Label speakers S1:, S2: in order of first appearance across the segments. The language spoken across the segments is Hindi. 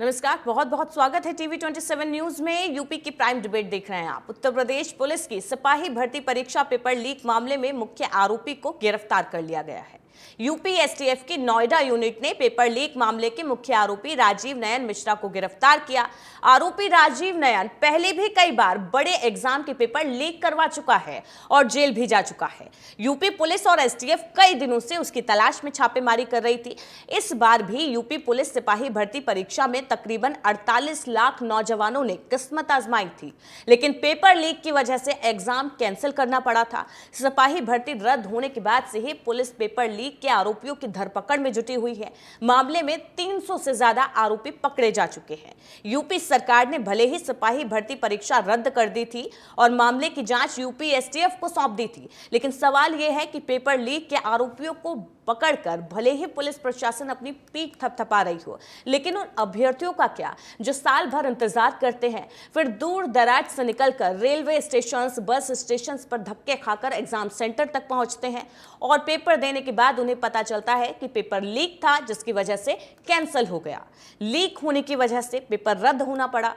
S1: नमस्कार, बहुत बहुत स्वागत है टीवी 27 न्यूज में। यूपी की प्राइम डिबेट देख रहे हैं आप। उत्तर प्रदेश पुलिस की सिपाही भर्ती परीक्षा पेपर लीक मामले में मुख्य आरोपी को गिरफ्तार कर लिया गया है। यूपी एसटीएफ की नोएडा यूनिट ने पेपर लीक मामले के मुख्य आरोपी राजीव नयन मिश्रा को गिरफ्तार किया। आरोपी राजीव नयन पहले भी कई बार बड़े एग्जाम के पेपर लीक करवा चुका है और जेल भी जा चुका है। यूपी पुलिस और एसटीएफ कई दिनों से उसकी तलाश में छापेमारी कर रही थी। इस बार भी यूपी पुलिस सिपाही भर्ती परीक्षा में तकरीबन 48 लाख नौजवानों ने किस्मत आजमाई थी, लेकिन पेपर लीक की वजह से एग्जाम कैंसिल करना पड़ा था। सिपाही भर्ती रद्द होने के बाद से ही पुलिस पेपर लीक के आरोपियों की धरपकड़ में जुटी हुई है। मामले में 300 से ज्यादा आरोपी पकड़े जा चुके हैं। यूपी सरकार ने भले ही सिपाही भर्ती परीक्षा रद्द कर दी थी और मामले की जांच यूपी एसटीएफ को सौंप दी थी, लेकिन सवाल यह है कि पेपर लीक के आरोपियों को पकड़कर भले ही पुलिस प्रशासन अपनी पीठ थपथपा रही हो, लेकिन उन अभ्यर्थियों का क्या जो साल भर इंतजार करते हैं, फिर दूर दराज से निकलकर रेलवे स्टेशन, बस स्टेशन पर धक्के खाकर एग्जाम सेंटर तक पहुंचते हैं और पेपर देने के बाद उन्हें पता चलता है कि पेपर लीक था, जिसकी वजह से कैंसिल हो गया। लीक होने की वजह से पेपर रद्द होना पड़ा।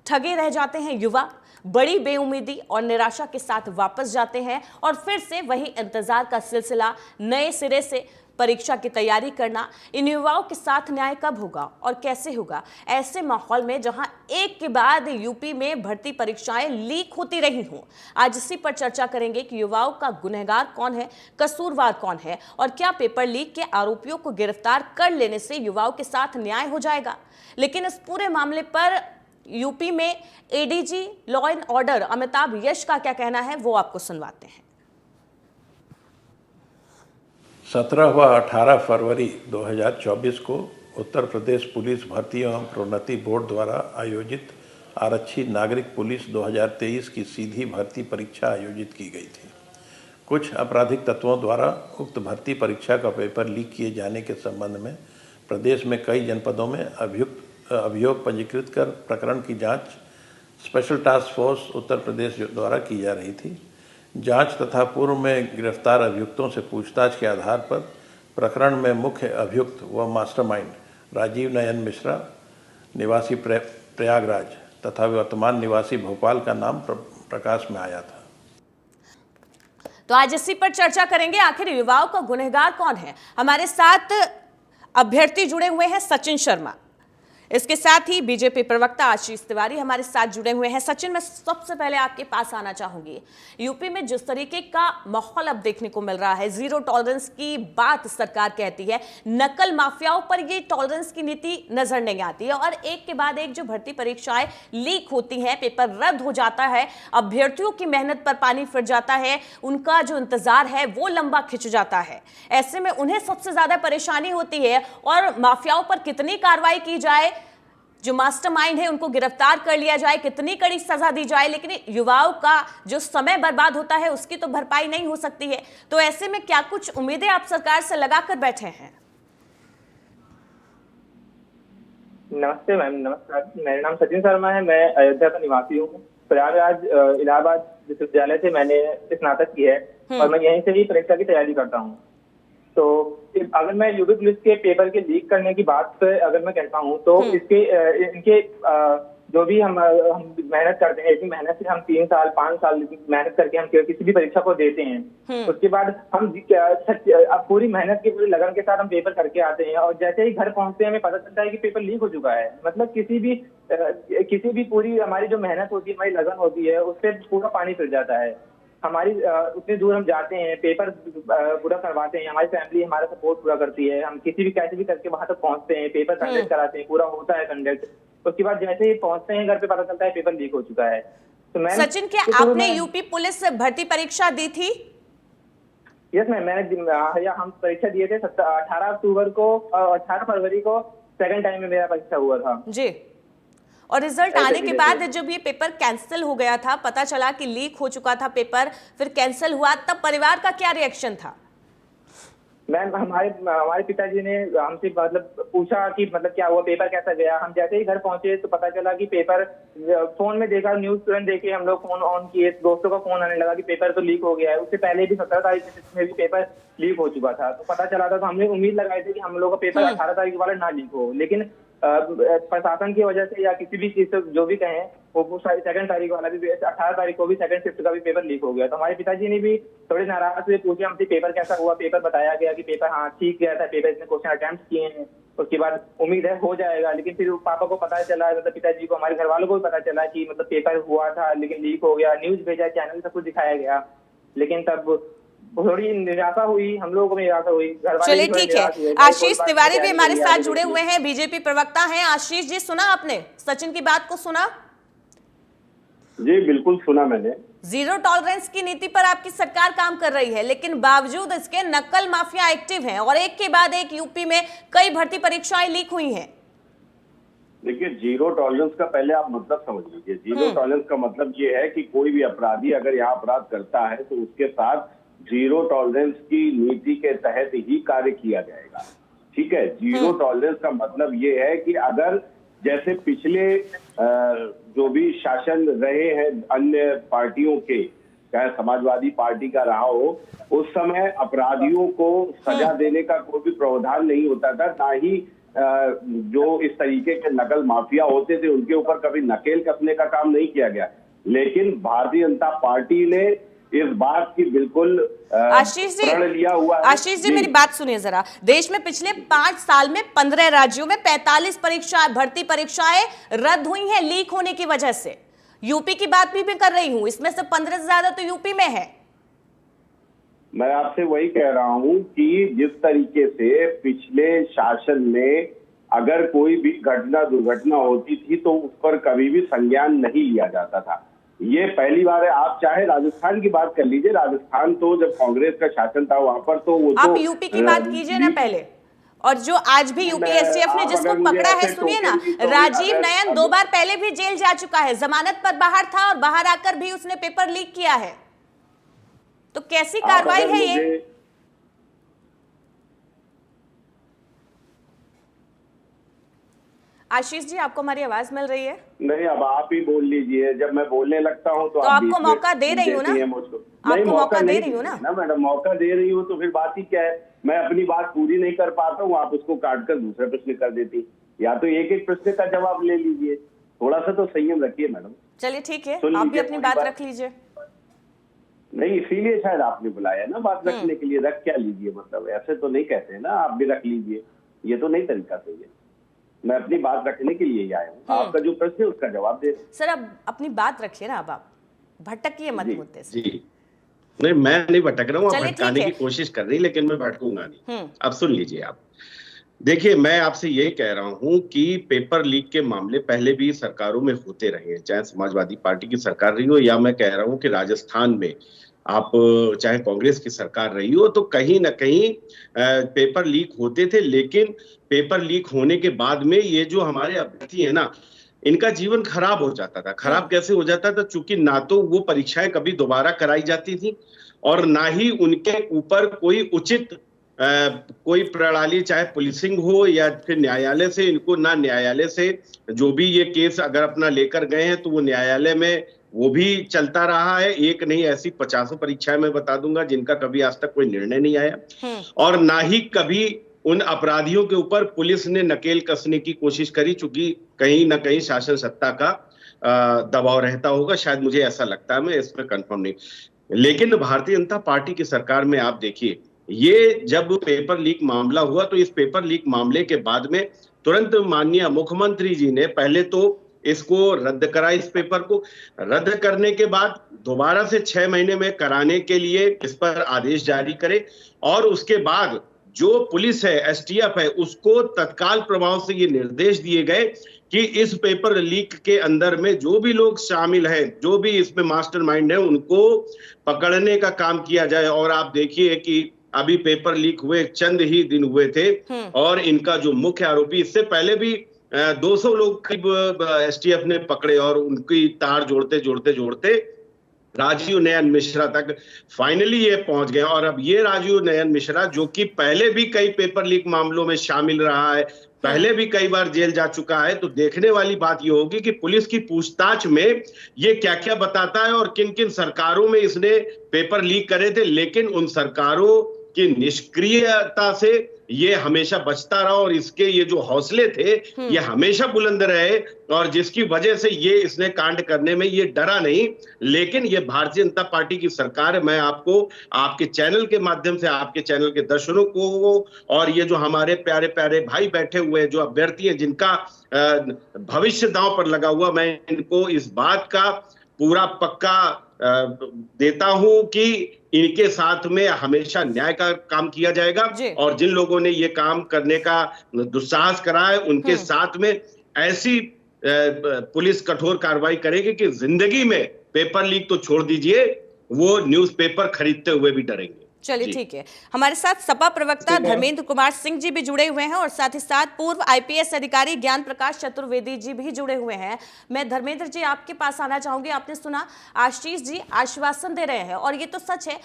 S1: ठगे रह जाते हैं युवा, बड़ी बेउम्मीदी और निराशा के साथ वापस जाते हैं और फिर से वही इंतजार का सिलसिला, नए सिरे से परीक्षा की तैयारी करना। इन युवाओं के साथ न्याय कब होगा और कैसे होगा? ऐसे माहौल में जहां एक के बाद यूपी में भर्ती परीक्षाएं लीक होती रही हों, आज इसी पर चर्चा करेंगे कि युवाओं का गुनहगार कौन है, कसूरवार कौन है और क्या पेपर लीक के आरोपियों को गिरफ्तार कर लेने से युवाओं के साथ न्याय हो जाएगा। लेकिन इस पूरे मामले पर यूपी में ADG law and order Amitabh Yash का क्या कहना है, वो आपको सुनवाते हैं।
S2: 17 व 18 फरवरी 2024 को उत्तर प्रदेश पुलिस भर्ती एवं प्रोन्नति बोर्ड द्वारा आयोजित आरक्षी नागरिक पुलिस 2023 की सीधी भर्ती परीक्षा आयोजित की गई थी। कुछ आपराधिक तत्वों द्वारा उक्त भर्ती परीक्षा का पेपर लीक किए जाने के संबंध में प्रदेश में कई जनपदों में अभियोग पंजीकृत कर प्रकरण की जांच special task force Uttar Pradesh द्वारा की जा रही थी। जांच तथा पूर्व में गिरफ्तार अभियुक्तों से पूछताछ के आधार पर प्रकरण में मुख्य अभियुक्त व मास्टरमाइंड राजीव नयन मिश्रा निवासी प्रयागराज तथा वर्तमान निवासी भोपाल का नाम प्रकाश में आया था।
S1: तो आज इसी पर चर्चा करेंगे, आखिर युवाओं का गुनहगार कौन है। हमारे साथ अभ्यर्थी जुड़े हुए हैं सचिन शर्मा, इसके साथ ही बीजेपी प्रवक्ता आशीष तिवारी हमारे साथ जुड़े हुए हैं। सचिन, मैं सबसे पहले आपके पास आना चाहूंगी। यूपी में जिस तरीके का माहौल अब देखने को मिल रहा है, जीरो टॉलरेंस की बात सरकार कहती है, नकल माफियाओं पर ये टॉलरेंस की नीति नजर नहीं आती है और एक के बाद एक जो भर्ती परीक्षाएं लीक होती हैं, पेपर रद्द हो जाता है, अभ्यर्थियों की मेहनत पर पानी फिर जाता है, उनका जो इंतजार है वो लंबा खिंच जाता है। ऐसे में उन्हें सबसे ज्यादा परेशानी होती है और माफियाओं पर कितनी कार्रवाई की जाए, जो मास्टरमाइंड है उनको गिरफ्तार कर लिया जाए, कितनी कड़ी सजा दी जाए, लेकिन युवाओं का जो समय बर्बाद होता है उसकी तो भरपाई नहीं हो सकती है। तो ऐसे में क्या कुछ उम्मीदें आप सरकार से लगाकर बैठे हैं?
S3: नमस्ते मैम। नमस्कार, मेरा नाम सचिन शर्मा है। मैं अयोध्या का निवासी हूँ। प्रयागराज इलाहाबाद विश्वविद्यालय से मैंने स्नातक की है और मैं यहीं से ही परीक्षा की तैयारी करता हूँ। तो अगर मैं यूपी पुलिस के पेपर के लीक करने की बात पे अगर मैं कहता हूँ तो इनके जो भी हम मेहनत करते हैं, इतनी मेहनत से हम 3 साल 5 साल मेहनत करके हम किसी भी परीक्षा को देते हैं, उसके बाद हम पूरी मेहनत की पूरी लगन के साथ हम पेपर करके आते हैं और जैसे ही घर पहुंचते हैं हमें पता चलता है कि पेपर लीक हो चुका है। मतलब किसी भी पूरी हमारी जो मेहनत होती है, हमारी लगन होती है, उस पर पूरा पानी फिर जाता है। हमारी उतनी दूर हम जाते हैं, पेपर पूरा करवाते हैं, हमारी फैमिली हमारा सपोर्ट पूरा करती है, हम कैसे भी करके वहां तक पहुंचते हैं, पेपर कंडक्ट कराते हैं, पूरा होता है कंडक्ट। उसके बाद जैसे ही पहुंचते हैं घर पे पता चलता है पेपर लीक हो चुका है। तो मैं
S1: सचिन, क्या आपने यूपी पुलिस भर्ती परीक्षा दी थी?
S3: यस मैम, हम परीक्षा दिए थे 18 फरवरी को सेकंड टाइम में मेरा परीक्षा हुआ था
S1: जी। और रिजल्ट आने के बाद जब ये पेपर कैंसिल हो गया था, पता चला कि लीक हो चुका था पेपर, फिर कैंसिल हुआ, तब परिवार का क्या रिएक्शन था?
S3: मैम, हमारे पिताजी ने हमसे मतलब पूछा कि मतलब क्या हुआ, पेपर कैसा गया। हम जैसे ही घर पहुंचे तो पता चला कि पेपर, फोन में देखा, न्यूज तुरंत देखे हम लोग, फोन ऑन किए, दोस्तों का फोन आने लगा कि पेपर तो लीक हो गया है। उससे पहले भी 17 तारीख में भी पेपर लीक हो चुका था। तो पता चला था, तो हमने उम्मीद लगाई थी कि हम लोग का पेपर 18 तारीख वाला ना लीक हो, लेकिन प्रशासन की वजह से या किसी भी चीज से जो भी कहें, वो 2 तारीख वाला भी 18 तारीख को भी सेकंड शिफ्ट का भी पेपर लीक हो गया। तो हमारे पिताजी ने भी थोड़े नाराज हुए, पूछे हमसे पेपर कैसा हुआ। पेपर बताया गया कि पेपर हाँ ठीक गया था, पेपर इतने क्वेश्चन अटेम्प्ट किए हैं, उसके बाद उम्मीद है हो जाएगा। लेकिन फिर पापा को पता चला, मतलब पिताजी को, हमारे घर वालों को भी पता चला कि मतलब पेपर हुआ था लेकिन लीक हो गया। न्यूज भेजा, चैनल सब कुछ दिखाया गया, लेकिन तब थोड़ी निराशा हुई, हम लोगों को भी निराशा हुई।
S1: चलिए ठीक है, आशीष तिवारी भी हमारे साथ जुड़े हुए हैं, बीजेपी प्रवक्ता हैं। आशीष जी, सुना आपने सचिन की बात को? सुना
S4: जी, बिल्कुल सुना मैंने।
S1: जीरो टॉलरेंस की नीति पर आपकी सरकार काम कर रही है, लेकिन बावजूद इसके नकल माफिया एक्टिव हैं और एक के बाद एक यूपी में कई भर्ती परीक्षाएं लीक हुई हैं।
S4: देखिए, जीरो टॉलरेंस का पहले आप मतलब समझ लीजिए। जीरो टॉलरेंस का मतलब ये है कि कोई भी अपराधी अगर यहाँ अपराध करता है तो उसके साथ जीरो टॉलरेंस की नीति के तहत ही कार्य किया जाएगा। ठीक है, जीरो टॉलरेंस का मतलब ये है कि अगर जैसे पिछले जो भी शासन रहे हैं अन्य पार्टियों के, चाहे समाजवादी पार्टी का रहा हो, उस समय अपराधियों को सजा देने का कोई भी प्रावधान नहीं होता था, ना ही जो इस तरीके के नकल माफिया होते थे उनके ऊपर कभी नकेल कसने का काम नहीं किया गया। लेकिन भारतीय जनता पार्टी ने इस बात की बिल्कुल प्रण लिया हुआ है।
S1: आशीष जी, मेरी बात सुनिए जरा। देश में पिछले 5 साल में 15 राज्यों में 45 परीक्षाएं, भर्ती परीक्षाएं रद्द हुई हैं लीक होने की वजह से। यूपी की बात भी मैं कर रही हूं, इसमें से 15 से ज्यादा तो यूपी में है।
S4: मैं आपसे वही कह रहा हूं कि जिस तरीके से पिछले शासन में अगर कोई भी घटना दुर्घटना होती थी तो उस पर कभी भी संज्ञान नहीं लिया जाता था। ये पहली बार है। आप चाहे राजस्थान की बात कर लीजिए, राजस्थान तो जब कांग्रेस का शासन था वहां पर तो वो
S1: आप यूपी की बात कीजिए ना पहले। और जो आज भी यूपी एसटीएफ ने जिसको पकड़ा है, सुनिए ना, राजीव नयन 2 बार पहले भी जेल जा चुका है, जमानत पर बाहर था और बाहर आकर भी उसने पेपर लीक किया है। तो कैसी कार्रवाई है ये? आशीष जी, आपको हमारी आवाज मिल रही है?
S4: नहीं, अब आप ही बोल लीजिए। जब मैं बोलने लगता हूँ तो
S1: आपको मौका दे रही हूँ ना, आपको मौका दे रही हूँ ना
S4: मैडम। मौका दे रही हूँ तो फिर बात ही क्या है? मैं अपनी बात पूरी नहीं कर पाता हूँ, आप उसको काट कर दूसरा प्रश्न कर देती। या तो एक एक प्रश्न का जवाब ले लीजिए, थोड़ा सा तो संयम रखिए मैडम।
S1: चलिए ठीक है, आप भी अपनी बात रख लीजिए।
S4: नहीं, इसीलिए शायद आपने बुलाया ना बात रखने के लिए। रख क्या लीजिए, मतलब ऐसे तो नहीं कहते ना, आप भी रख लीजिए, ये तो नहीं तरीका सही है। मैं अपनी बात रखने के लिए ही आया हूँ, आपका जो प्रश्न है उसका जवाब दे।
S1: सर, अब अपनी बात रखिए ना, अब आप भटकिए मत मुद्दे से।
S5: जी नहीं, मैं नहीं भटक रहा हूँ, आप भटकाने की कोशिश कर रही, लेकिन मैं भटकूंगा नहीं। अब सुन लीजिए आप। देखिए, मैं आपसे ये कह रहा हूं कि पेपर लीक के मामले पहले भी सरकारों में होते रहे हैं, चाहे समाजवादी पार्टी की सरकार रही हो या मैं कह रहा हूं कि राजस्थान में आप चाहे कांग्रेस की सरकार रही हो, तो कहीं ना कहीं पेपर लीक होते थे। लेकिन पेपर लीक होने के बाद में ये जो हमारे अभ्यर्थी है ना, इनका जीवन खराब हो जाता था। खराब कैसे हो जाता था? चूंकि ना तो वो परीक्षाएं कभी दोबारा कराई जाती थी और ना ही उनके ऊपर कोई उचित कोई प्रणाली, चाहे पुलिसिंग हो या फिर न्यायालय से, इनको ना न्यायालय से जो भी ये केस अगर अपना लेकर गए हैं तो वो न्यायालय में वो भी चलता रहा है। एक नहीं, ऐसी 50 परीक्षाएं मैं बता दूंगा जिनका कभी आज तक कोई निर्णय नहीं आया। और ना ही कभी उन अपराधियों के ऊपर पुलिस ने नकेल कसने की कोशिश करी, चूंकि कहीं ना कहीं शासन सत्ता का दबाव रहता होगा, शायद मुझे ऐसा लगता है, मैं इसमें कंफर्म नहीं। लेकिन भारतीय जनता पार्टी की सरकार में आप देखिए, ये जब पेपर लीक मामला हुआ तो इस पेपर लीक मामले के बाद में तुरंत माननीय मुख्यमंत्री जी ने पहले तो इसको रद्द करा। इस पेपर को रद्द करने के बाद दोबारा से 6 महीने में कराने के लिए इस पर आदेश जारी करे और उसके बाद जो पुलिस है, एसटीएफ है, उसको तत्काल प्रभाव से ये निर्देश दिए गए कि इस पेपर लीक के अंदर में जो भी लोग शामिल हैं, जो भी इसमें मास्टरमाइंड है, उनको पकड़ने का काम किया जाए। और आप देखिए कि अभी पेपर लीक हुए चंद ही दिन हुए थे और इनका जो मुख्य आरोपी, इससे पहले भी 200 लोग करीब एसटीएफ ने पकड़े और उनकी तार जोड़ते जोड़ते जोड़ते राजीव नयन मिश्रा तक फाइनली ये पहुंच गए। और अब ये राजीव नयन मिश्रा, जो कि पहले भी कई पेपर लीक मामलों में शामिल रहा है, पहले भी कई बार जेल जा चुका है, तो देखने वाली बात ये होगी कि पुलिस की पूछताछ में ये क्या क्या बताता है और किन किन सरकारों में इसने पेपर लीक करे थे। लेकिन उन सरकारों की निष्क्रियता से ये हमेशा बचता रहा और इसके ये जो हौसले थे ये हमेशा बुलंद रहे, और जिसकी वजह से ये इसने कांड करने में ये डरा नहीं। लेकिन ये भारतीय जनता पार्टी की सरकार है। मैं आपको आपके चैनल के माध्यम से, आपके चैनल के दर्शकों को, और ये जो हमारे प्यारे प्यारे भाई बैठे हुए हैं, जो अभ्यर्थी हैं जिनका भविष्य दांव पर लगा हुआ, मैं इनको इस बात का पूरा पक्का देता हूं कि इनके साथ में हमेशा न्याय का काम किया जाएगा, और जिन लोगों ने ये काम करने का दुस्साहस करा है उनके साथ में ऐसी पुलिस कठोर कार्रवाई करेगी कि जिंदगी में पेपर लीक तो छोड़ दीजिए, वो न्यूज़पेपर खरीदते हुए भी डरेंगे।
S1: चलिए ठीक है, हमारे साथ सपा प्रवक्ता धर्मेंद्र कुमार सिंह जी भी जुड़े हुए हैं और साथ ही साथ पूर्व आईपीएस अधिकारी ज्ञान प्रकाश चतुर्वेदी जी भी जुड़े हुए हैं। मैं धर्मेंद्र जी आपके पास आना चाहूंगी। आपने सुना आशीष जी आश्वासन दे रहे हैं और ये तो सच है,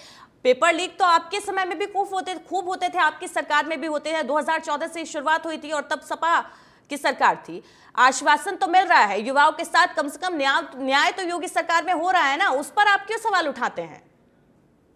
S1: पेपर लीक तो आपके समय में भी खूब होते थे, आपकी सरकार में भी होते हैं। 2014 से शुरुआत हुई थी और तब सपा की सरकार थी। आश्वासन तो मिल रहा है युवाओं के साथ, कम से कम न्याय तो योगी सरकार में हो रहा है ना, उस पर आप क्यों सवाल उठाते हैं?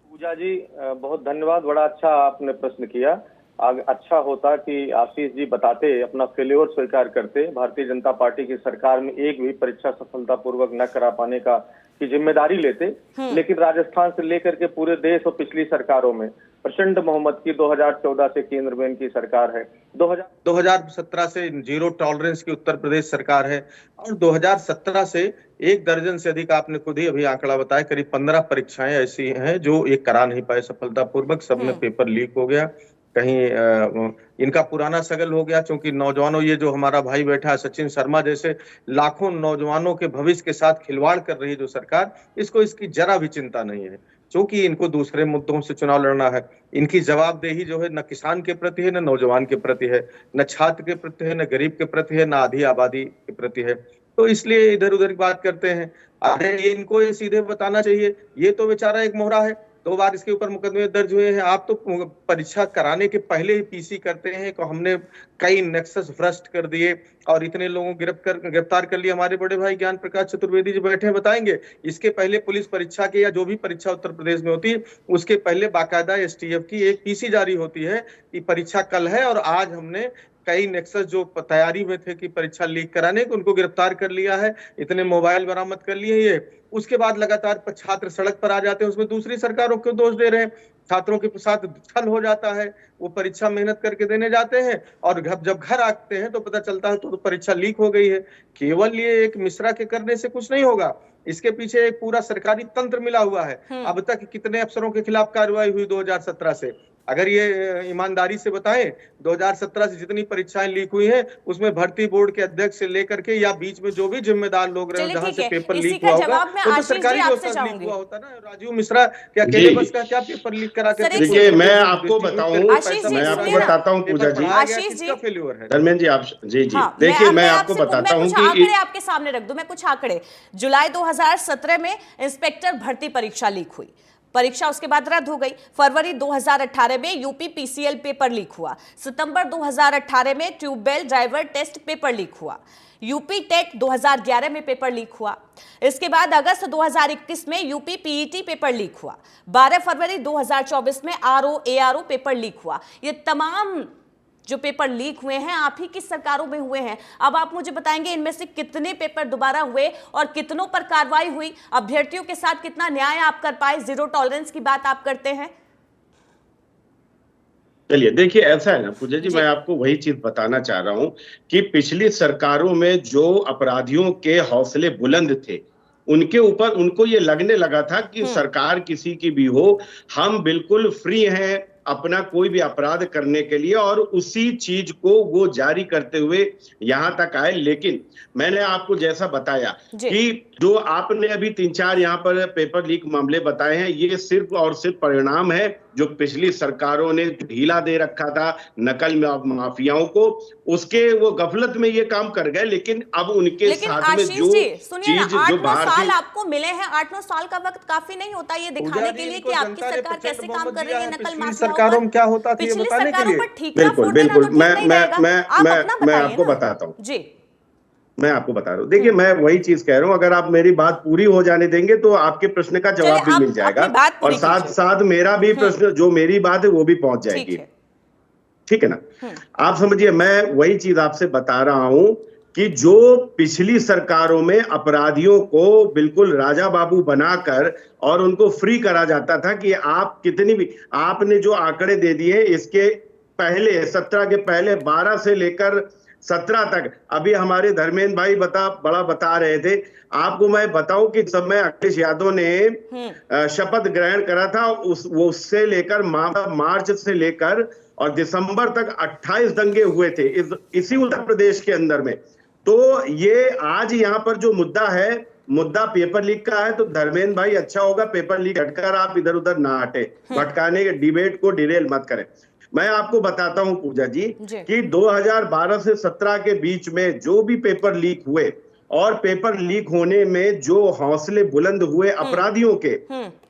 S6: पूजा जी बहुत धन्यवाद, बड़ा अच्छा आपने प्रश्न किया। अच्छा होता कि आशीष जी बताते, अपना फेल्योर स्वीकार करते। भारतीय जनता पार्टी की सरकार में एक भी परीक्षा सफलतापूर्वक न करा पाने की जिम्मेदारी लेते, लेकिन राजस्थान से लेकर के पूरे देश और पिछली सरकारों में प्रचंड बहुमत की 2014 से केंद्र में इनकी सरकार है, 2017 से जीरो टॉलरेंस की उत्तर प्रदेश सरकार है, और 2017 से 1 दर्जन से अधिक, आपने खुद ही अभी आंकड़ा बताया, करीब 15 परीक्षाएं ऐसी हैं जो एक करा नहीं पाए सफलतापूर्वक। सब में पेपर लीक हो गया, कहीं इनका पुराना सगल हो गया। क्योंकि नौजवानों, ये जो हमारा भाई बैठा है सचिन शर्मा जैसे लाखों नौजवानों के भविष्य के साथ खिलवाड़ कर रही जो सरकार, इसको इसकी जरा भी चिंता नहीं है, क्योंकि इनको दूसरे मुद्दों से चुनाव लड़ना है। इनकी जवाबदेही जो है न किसान के प्रति है, न नौजवान के प्रति है, न छात्र के प्रति है, न गरीब के प्रति है, न आधी आबादी के प्रति है। तो इसलिए इधर उधर की बात करते हैं। अरे इनको ये सीधे बताना चाहिए, ये तो बेचारा एक मोहरा है, 2 बार इसके ऊपर मुकदमे दर्ज हुए हैं। आप तो परीक्षा कराने के पहले ही पीसी करते हैं कि हमने कई नेक्सस भ्रष्ट कर दिए और इतने लोगों को गिरफ्तार कर लिया। हमारे बड़े भाई ज्ञान प्रकाश चतुर्वेदी जी बैठे हैं, बताएंगे। इसके पहले पुलिस परीक्षा के या जो भी परीक्षा उत्तर प्रदेश में होती है उसके पहले बाकायदा एसटीएफ की एक पीसी जारी होती है कि परीक्षा कल है, और आज हमने कई नेक्सस जो तैयारी में थे कि परीक्षा लीक कराने को, उनको गिरफ्तार कर लिया है, इतने मोबाइल बरामद कर लिए। ये उसके बाद लगातार छात्र सड़क पर आ जाते हैं, उसमें दूसरी सरकारों को दोष दे रहे हैं। छात्रों के साथ छल हो जाता है, वो परीक्षा मेहनत करके देने जाते हैं और जब घर आते हैं तो पता चलता है तो परीक्षा लीक हो गई है। केवल ये एक मिश्रा के करने से कुछ नहीं होगा, इसके पीछे एक पूरा सरकारी तंत्र मिला हुआ है। अब तक कितने अफसरों के खिलाफ कार्रवाई हुई 2017 से? अगर ये ईमानदारी से बताएं, 2017 से जितनी परीक्षाएं लीक हुई हैं उसमें भर्ती बोर्ड के अध्यक्ष से लेकर के या बीच में जो भी जिम्मेदार लोग रहे, जहां से पेपर लीक हुआ होगा, तो सरकारी लीक हुआ होता ना। राजीव मिश्रा क्या अकेले बस का क्या पेपर लीक करा कर?
S5: देखिए मैं आपको बताऊं, मैं आपको बताता हूं पूजा जी,
S1: आशीष जी,
S5: फेल्योर है। धर्मेंद्र जी आप जी देखिए मैं आपको बताता हूं कि
S1: आपके सामने रख दूं मैं कुछ आंकड़े। जुलाई 2017 में इंस्पेक्टर भर्ती परीक्षा लीक हुई, परीक्षा उसके बाद रद्द हो गई। फरवरी 2018 में यूपी पीसीएल पेपर लीक हुआ। सितंबर 2018 में tubewell driver test paper leak हुआ। यूपी टेक 2011 में पेपर लीक हुआ। इसके बाद अगस्त 2021 में यूपी पीईटी पेपर लीक हुआ। 12 फरवरी 2024 में आरओ एआरओ पेपर लीक हुआ। ये तमाम जो पेपर लीक हुए हैं आप ही की सरकारों में हुए हैं। अब आप मुझे बताएंगे इनमें से कितने पेपर दोबारा हुए और कितनों पर कार्रवाई हुई, अभ्यर्थियों के साथ कितना न्याय आप कर पाए, जीरो टॉलरेंस की बात आप करते हैं।
S5: चलिए देखिए ऐसा है ना पूजा जी, मैं आपको वही चीज बताना चाह रहा हूं कि पिछली सरकारों में जो अपराधियों के हौसले बुलंद थे उनके ऊपर उनको ये लगने लगा था कि सरकार किसी की भी हो, हम बिल्कुल फ्री हैं अपना कोई भी अपराध करने के लिए, और उसी चीज को वो जारी करते हुए यहां तक आए। लेकिन मैंने आपको जैसा बताया कि जो आपने अभी 3-4 यहाँ पर पेपर लीक मामले बताए हैं, ये सिर्फ और सिर्फ परिणाम है जो पिछली सरकारों ने ढीला दे रखा था नकल माफियाओं को, उसके वो गफलत में ये काम कर गए। लेकिन अब उनके साथ में जो चीज जो
S1: साल आपको मिले हैं, 8-9 साल का वक्त काफी नहीं होता ये दिखाने के लिए कि आपकी सरकार कैसे काम कर रही है नकल माफियाओं।
S6: सरकारों में क्या होता था ये बताने के लिए।
S5: बिल्कुल बिल्कुल मैं आपको बताता हूँ जी, मैं आपको बता रहा हूँ। देखिए मैं वही चीज कह रहा हूँ, अगर आप मेरी बात पूरी हो जाने देंगे तो आपके प्रश्न का जवाब भी मिल जाएगा और साथ साथ मेरा भी प्रश्न जो मेरी बात है वो भी पहुंच जाएगी। ठीक है ना। आप समझिए, मैं वही चीज आपसे बता रहा हूं कि जो पिछली सरकारों में अपराधियों को बिल्कुल राजा बाबू बनाकर और उनको फ्री करा जाता था कि आप कितनी भी, आपने जो आंकड़े दे दिए इसके पहले 17 के पहले 12 से लेकर 17 तक, अभी हमारे धर्मेंद्र भाई बता रहे थे। आपको मैं बताऊं कि समय अखिलेश यादव ने शपथ ग्रहण करा था, उससे लेकर मार्च से लेकर और दिसंबर तक 28 दंगे हुए थे इसी उत्तर प्रदेश के अंदर में। तो ये आज यहाँ पर जो मुद्दा है, मुद्दा पेपर लीक का है, तो धर्मेंद्र भाई अच्छा होगा पेपर लीक हटकर आप इधर उधर ना हटे, भटकाने के डिबेट को डिरेल मत करें। मैं आपको बताता हूं पूजा जी कि 2012 से 17 के बीच में जो भी पेपर लीक हुए और पेपर लीक होने में जो हौसले बुलंद हुए अपराधियों के,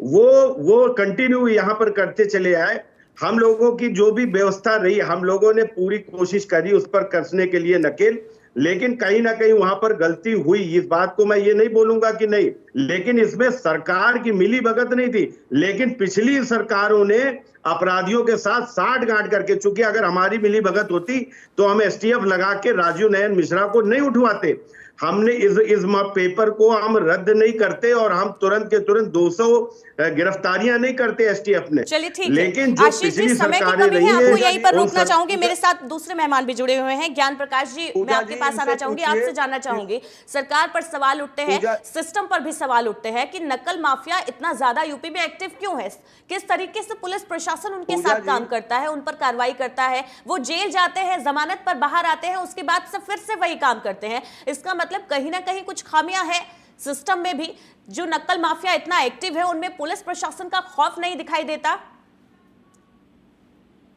S5: वो कंटिन्यू यहाँ पर करते चले आए। हम लोगों की जो भी व्यवस्था रही, हम लोगों ने पूरी कोशिश करी उस पर कसने के लिए नकेल, लेकिन कहीं ना कहीं वहां पर गलती हुई। इस बात को मैं ये नहीं बोलूंगा कि नहीं, लेकिन इसमें सरकार की मिली भगत नहीं थी। लेकिन पिछली सरकारों ने अपराधियों के साथ साठ गांठ करके, चूंकि अगर हमारी मिली भगत होती तो हम एसटीएफ लगा के राजू नयन मिश्रा को नहीं उठवाते। हमने इस पेपर को हम रद्द नहीं करते और हम तुरंत के तुरंत 200 गिरफ्तारियां नहीं करते एसटीएफ ने।
S1: चलिए ठीक
S5: लेकिन
S1: है
S5: जो
S1: आशीष जी, समय की कमी है, आपको यहीं पर रोकना चाहूंगी। मेरे साथ दूसरे मेहमान भी जुड़े हुए हैं। ज्ञान प्रकाश जी, मैं आपके पास आना चाहूंगी, आपसे जानना चाहूंगी, सरकार पर सवाल उठते हैं, सिस्टम पर भी सवाल उठते हैं कि नकल माफिया इतना ज्यादा यूपी में एक्टिव क्यों है? किस तरीके से पुलिस प्रशासन उनके साथ काम करता है, उन पर कार्रवाई करता है? वो जेल जाते हैं, जमानत पर बाहर आते हैं, उसके बाद से फिर से वही काम करते हैं। इसका मतलब कहीं ना कहीं कुछ खामियां है सिस्टम में भी। जो नक्सल माफिया इतना एक्टिव है, उनमें पुलिस प्रशासन का खौफ नहीं दिखाई देता?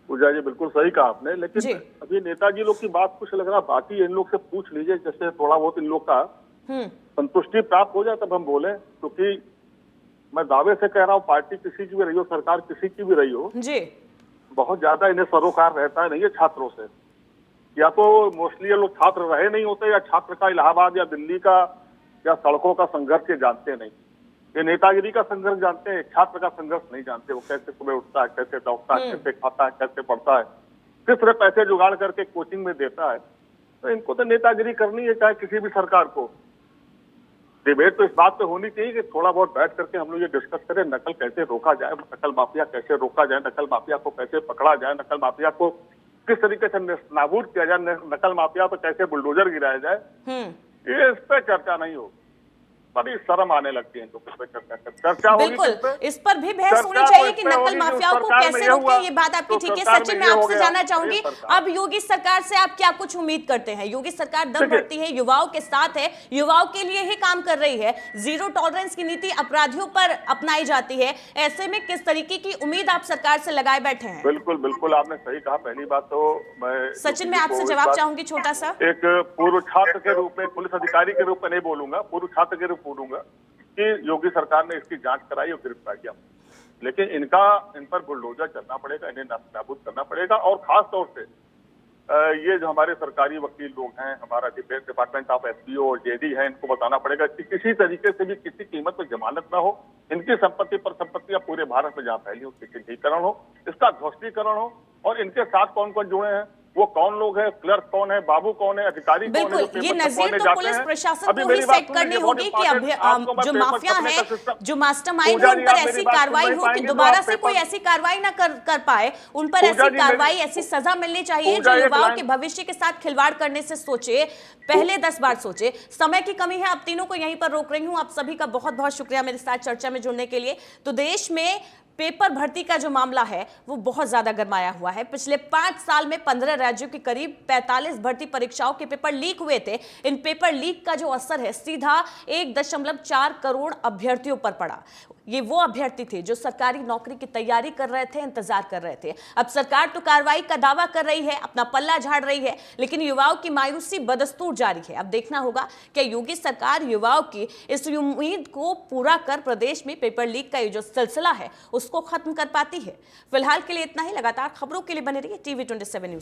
S7: पूजा जी बिल्कुल सही कहा आपने, लेकिन अभी नेताजी लोग की बात कुछ लग रहा, बाकी इन लोग से पूछ लीजिए, जैसे थोड़ा बहुत इन लोग का संतुष्टि प्राप्त हो जाए तब हम बोले। क्योंकि मैं दावे से कह रहा हूँ, पार्टी किसी की भी रही हो, सरकार किसी की भी रही हो जी, बहुत ज्यादा इन्हें सरोकार रहता नहीं है छात्रों से। या तो मोस्टली ये लोग छात्र रहे नहीं होते, या छात्र का इलाहाबाद या दिल्ली का या सड़कों का संघर्ष ये जानते नहीं। ये नेतागिरी का संघर्ष जानते हैं, छात्र का संघर्ष नहीं जानते। वो कैसे सुबह उठता है, कैसे दौड़ता है, कैसे खाता है, कैसे पढ़ता है, किस तरह पैसे जुगाड़ करके कोचिंग में देता है। तो इनको तो नेतागिरी करनी है, चाहे किसी भी सरकार को। डिबेट तो इस बात पे होनी चाहिए कि थोड़ा बहुत बैठ करके हम लोग ये डिस्कस करें, नकल कैसे रोका जाए, नकल माफिया कैसे रोका जाए, नकल माफिया को कैसे पकड़ा जाए, नकल माफिया को किस तरीके से नाबूद किया जाए, नकल माफिया पर कैसे बुलडोजर गिराया जाए। ये इस पे चर्चा नहीं हो, बड़ी शर्म आने लगती है। तो चर्चा
S1: बिल्कुल इस पर भी बहस होनी चाहिए कि नकल माफियाओं को कैसे रोकें। ये बात आपकी ठीक है। सचिन, मैं आपसे जानना चाहूंगी, अब योगी सरकार से आप क्या कुछ उम्मीद करते हैं? योगी सरकार दम भरती है, युवाओं के साथ है, युवाओं के लिए ही काम कर रही है, जीरो टॉलरेंस की नीति अपराधियों पर अपनाई जाती है। ऐसे में किस तरीके की उम्मीद आप सरकार से लगाए बैठे हैं?
S7: बिल्कुल बिल्कुल आपने सही कहा। पहली बात तो मैं
S1: सचिन, मैं आपसे जवाब चाहूंगी छोटा सा।
S7: एक पूर्व छात्र के रूप में, पुलिस अधिकारी के रूप में नहीं बोलूंगा, पूर्व छात्र के रूप बोलूंगा कि योगी सरकार ने इसकी जांच कराई और गिरफ्तार किया, लेकिन इन पर बुलडोजर चलना पड़ेगा, इन्हें नाबूद करना पड़ेगा। और खास तौर से ये जो हमारे सरकारी वकील लोग हैं, हमारा डिपार्टमेंट ऑफ एसपीओ और जेडी है, इनको बताना पड़ेगा कि किसी तरीके से भी किसी कीमत पर जमानत ना हो, इनकी संपत्ति पर संपत्तियां पूरे भारत में जहां फैली उसकी चिन्हीकरण हो, इसका ध्वस्तीकरण हो, और इनके साथ कौन कौन जुड़े हैं, वो कौन लोग हैं, क्लर्क कौन है, बाबू कौन है, अधिकारी कौन है।
S1: बिल्कुल, ये नजीर तो पुलिस प्रशासन को ही सेट करनी होगी कि जो माफिया है, जो मास्टरमाइंड है, उन पर ऐसी कार्रवाई हो कि दोबारा से कोई ऐसी कार्रवाई ना कर पाए। उन पर ऐसी कार्रवाई, ऐसी सजा मिलनी चाहिए जो युवाओं के भविष्य के साथ खिलवाड़ करने से सोचे, पहले 10 बार सोचे। समय की कमी है, अब तीनों को यहीं पर रोक रही हूं। आप सभी का बहुत बहुत शुक्रिया मेरे साथ चर्चा में जुड़ने के लिए। तो देश में पेपर भर्ती का जो मामला है वो बहुत ज्यादा गरमाया हुआ है। पिछले 5 साल में 15 राज्यों के करीब 45 भर्ती परीक्षाओं के पेपर लीक हुए थे। इन पेपर लीक का जो असर है सीधा 1.4 करोड़ अभ्यर्थियों पर पड़ा। ये वो अभ्यर्थी थे जो सरकारी नौकरी की तैयारी कर रहे थे, इंतजार कर रहे थे। अब सरकार तो कार्रवाई का दावा कर रही है, अपना पल्ला झाड़ रही है, लेकिन युवाओं की मायूसी बदस्तूर जारी है। अब देखना होगा कि योगी सरकार युवाओं की इस उम्मीद को पूरा कर प्रदेश में पेपर लीक का ये जो सिलसिला है उसको खत्म कर पाती है। फिलहाल के लिए इतना ही। लगातार खबरों के लिए बने रहिए TV 27 न्यूज।